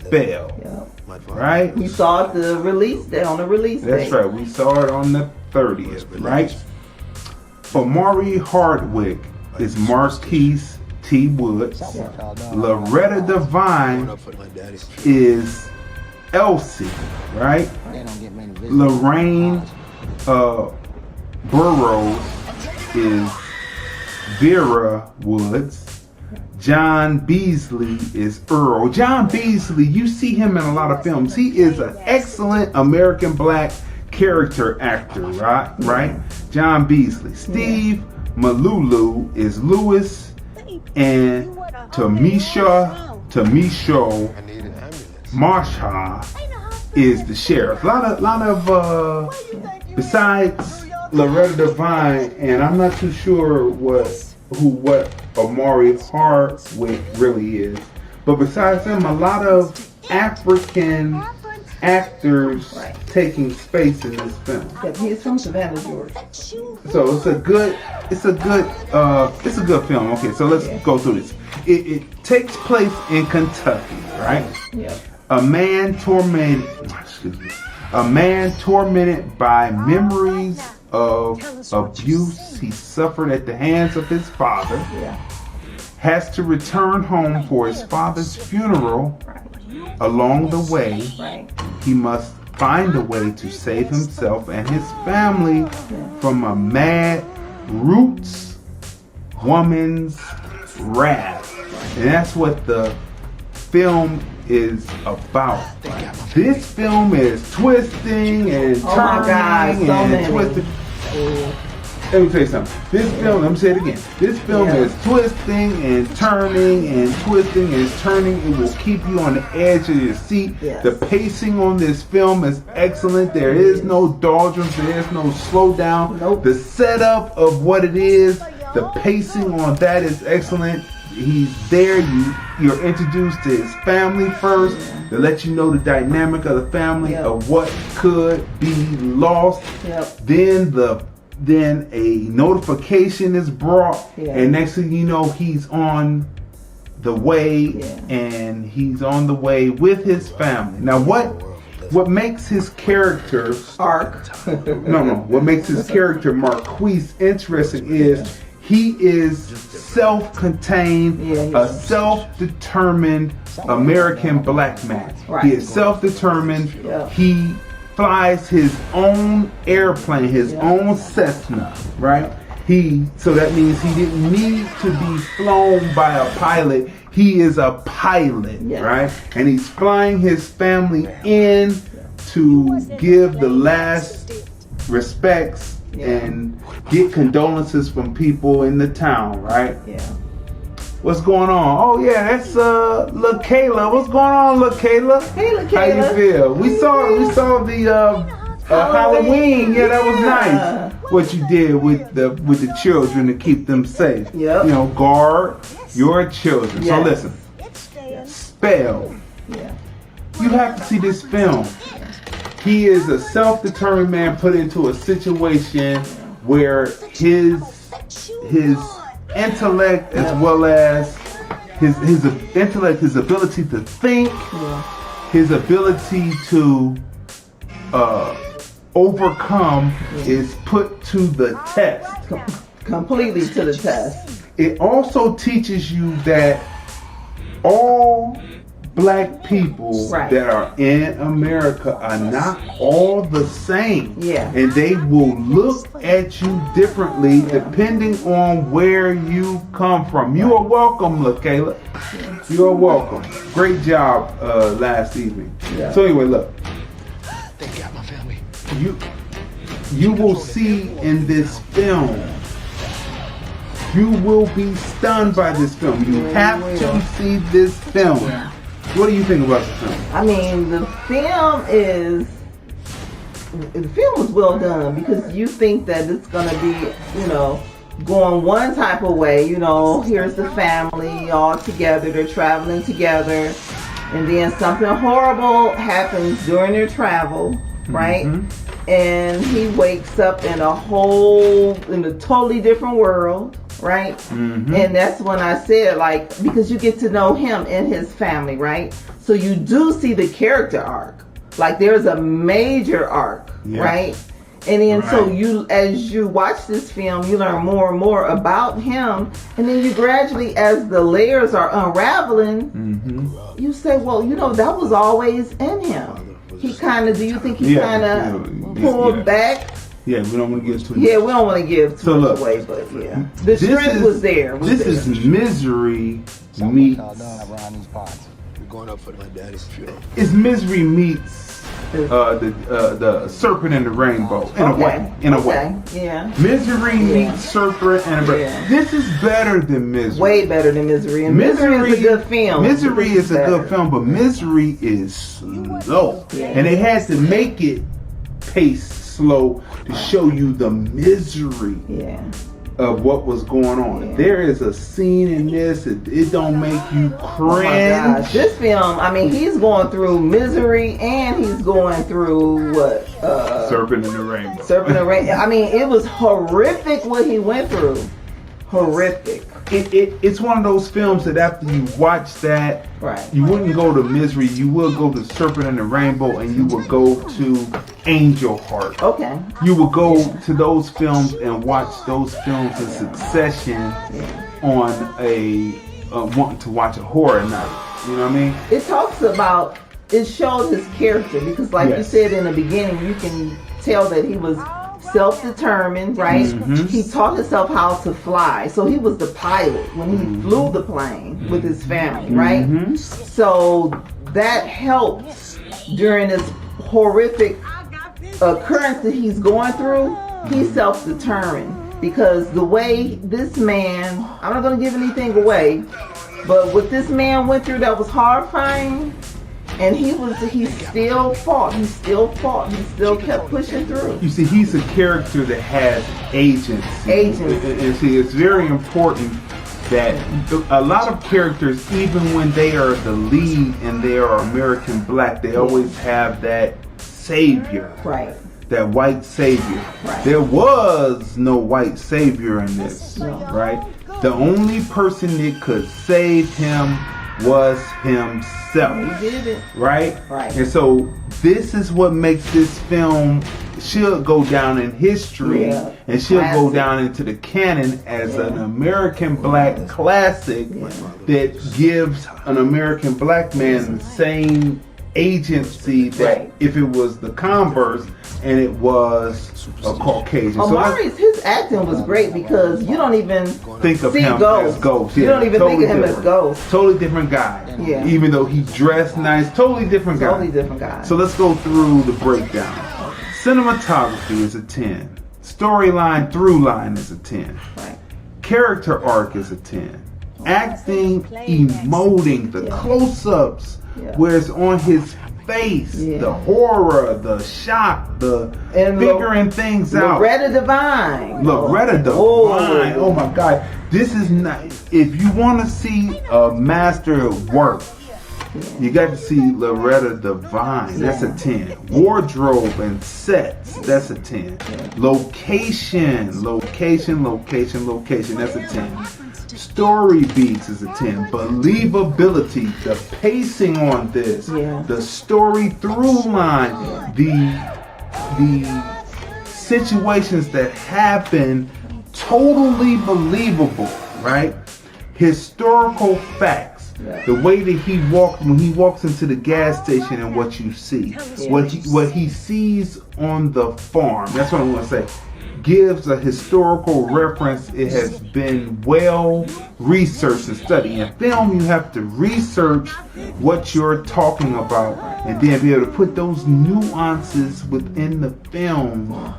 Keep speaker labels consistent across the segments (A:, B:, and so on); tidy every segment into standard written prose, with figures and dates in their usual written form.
A: Spell.
B: Yep.
A: Right?
B: We saw it the release day on the release day.
A: That's right. We saw it on the 30th, right? Omari Hardwick is Marquise T. Woods. Loretta Devine is Elsie, right? Lorraine Burroughs is Vera Woods. John Beasley is Earl. John Beasley, you see him in a lot of films. He is an excellent American black character actor, right? John Beasley. Steve Malulu is Lewis, and Tamisha Marsha is the sheriff. Lot of besides Loretta Devine, and I'm not too sure what Omari Hardwick really is, but besides him, a lot of African actors taking space in this film.
B: Yeah, he's from Savannah, Georgia.
A: So it's a good film. Okay, so let's go through this. It takes place in Kentucky, right?
B: Yeah.
A: A man tormented by memories of abuse he suffered at the hands of his father, has to return home for his father's funeral. Along the way, he must find a way to save himself and his family from a mad roots woman's wrath. And that's what the film is about. This film is twisting and turning and twisting. Let me tell you something. This film, let me say it again. This film is twisting and turning and twisting and turning. It will keep you on the edge of your seat. The pacing on this film is excellent. There is no doldrums. There is no slowdown. The setup of what it is, the pacing on that is excellent. He's there. You're introduced to his family first to let you know the dynamic of the family of what could be lost. Then a notification is brought, and next thing you know, he's on the way, and he's on the way with his family. Now, what makes his character what makes his character Marquise interesting is he is self-contained, a self-determined American black man. He is self-determined. He flies his own airplane, his own Cessna, right? So that means he didn't need to be flown by a pilot. He is a pilot, right? And he's flying his family in to give the last respects and get condolences from people in the town, right? What's going on? Oh yeah, that's LaKayla. What's going on, LaKayla?
B: Hey, LaKayla.
A: How you feel? We saw the Halloween. Yeah, that was nice. What you did with the children to keep them safe. You know, guard your children. So listen, Spell. You have to see this film. He is a self-determined man put into a situation where his intellect, as well as his intellect, his ability to think, his ability to overcome is put to the test.
B: Completely to the test.
A: It also teaches you that all black people that are in America are not all the same. And they will look at you differently depending on where you come from. You are welcome, LaKayla. You are welcome. Great job last evening. So anyway, look.
C: They got my family.
A: You will see in this film, you will be stunned by this film. You have to see this film. What do you think about the film?
B: I mean, the film is well done, because you think that it's going to be, going one type of way. Here's the family all together. They're traveling together. And then something horrible happens during their travel, right? And he wakes up in a totally different world, right?
A: Mm-hmm.
B: And that's when I said, like, because you get to know him and his family, right? So you do see the character arc. Like, there's a major arc, right? And then so you, as you watch this film, you learn more and more about him, and then you gradually, as the layers are unraveling, you say, well, you know, that was always in him. He kind of, do you think he kind of pulled back?
A: Yeah, we don't want to give too much.
B: Yeah, we don't want to give too much away, but yeah. The strength was there.
A: This is Misery meets...
C: We're going up for my daddy's funeral.
A: It's Misery meets the Serpent and the Rainbow in a way. In a way.
B: Yeah.
A: Misery meets Serpent and the Rainbow.
B: Yeah.
A: This is better than Misery.
B: Way better than Misery. And Misery is a good film.
A: Misery is a good film, but Misery is slow.
B: Yeah.
A: And they had to make it paced slow to show you the misery of what was going on.
B: Yeah.
A: There is a scene in this, it don't make you cringe.
B: Oh my gosh. This film, I mean, he's going through misery and he's going through what?
A: Serpent and the Rainbow.
B: Serpent and the Rainbow. I mean, it was horrific what he went through. Horrific.
A: It's one of those films that after you watch that, you wouldn't go to Misery, you would go to Serpent and the Rainbow, and you would go to Angel Heart.
B: Okay.
A: You would go to those films and watch those films in succession on a wanting to watch a horror night. You know what I mean?
B: It talks about, it shows his character because like you said in the beginning, you can tell that he was self-determined, right? He taught himself how to fly. So he was the pilot when he flew the plane with his family, right? So that helped during this horrific occurrence that he's going through. He's self-determined because the way this man, I'm not going to give anything away, but what this man went through that was horrifying, and he still fought. He still kept pushing through.
A: You see, he's a character that has agency. And see, it's very important that a lot of characters, even when they are the lead and they are American black, they always have that savior.
B: Right.
A: That white savior.
B: Right.
A: There was no white savior in this, right? The only person that could save him was himself.
B: He did it.
A: Right?
B: Right.
A: And so this is what makes this film should go down in history and should go down into the canon as an American black classic that gives an American black man the same agency that if it was the converse and it was a Caucasian.
B: Omari's, his acting was great because you don't even
A: think of him as Ghost.
B: You don't even think of him as Ghost.
A: Totally different guy.
B: Yeah.
A: Even though he dressed nice, totally different guy.
B: Totally different guy.
A: So let's go through the breakdown. Cinematography is a 10. Storyline through line is a 10.
B: Right.
A: Character arc is a 10. Acting, emoting, the close-ups, where it's on his face, the horror, the shock, the figuring things out.
B: Loretta Devine.
A: Oh my God. This is not, if you want to see a master work, you got to see Loretta Devine. That's a 10. Wardrobe and sets. That's a 10. Location. That's a 10. Story beats is a 10. Believability, the pacing on this, the story through line, the situations that happen, totally believable, right? Historical facts. The way that he walked when he walks into the gas station and what you see, what he sees on the farm. That's what I'm going to say. Gives a historical reference. It has been well researched and studied. In film, you have to research what you're talking about and then be able to put those nuances within the film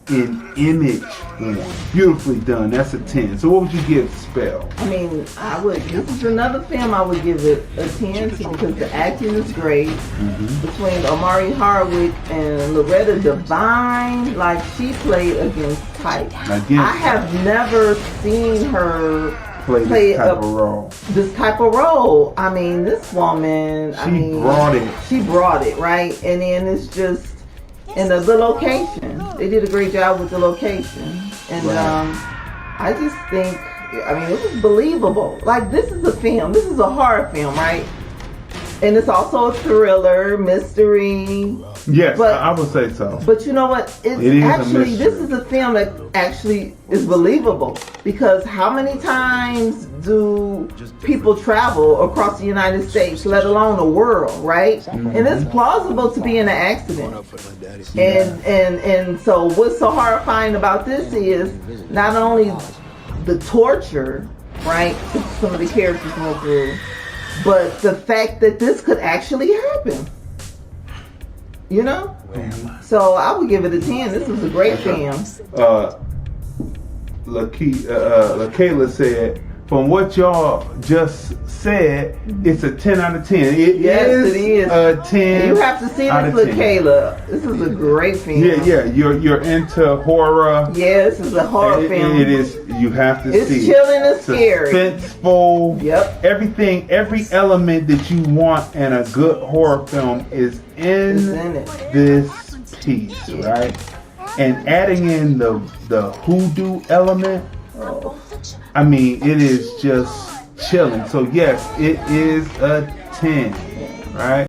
A: in image form. Beautifully done. That's a 10. So what would you give Spell?
B: I mean, this is another film I would give it a 10 to because the acting is great. Between Omari Hardwick and Loretta Devine, like she played against type. I have never seen her play this type of role. I mean, this woman, she brought it, right? And then it's just, and the location. They did a great job with the location. And I just think I mean, it was believable. Like, this is a film. This is a horror film, right? And it's also a thriller, mystery.
A: Yes,
B: but,
A: I would say so.
B: But you know what? It's
A: it is
B: actually, this is a film that actually is believable. Because how many times do people travel across the United States, let alone the world, right?
A: Mm-hmm.
B: And it's plausible to be in an accident. And so what's so horrifying about this is not only the torture, right, some of the characters went through, but the fact that this could actually happen. You know?
A: Mm-hmm.
B: So I would give it a 10. This was a great film.
A: LaKayla said, from what y'all just said, it's a 10 out of 10. It is a 10.
B: You have to see this, LaKayla. This is a great film.
A: Yeah. You're into horror.
B: Yeah, this is a horror film.
A: It is. You have to see.
B: It's chilling and scary.
A: Suspenseful.
B: Yep.
A: Every element that you want in a good horror film is in this piece, right? And adding in the hoodoo element.
B: Oh.
A: I mean, it is just chilling. So yes, it is a 10, right?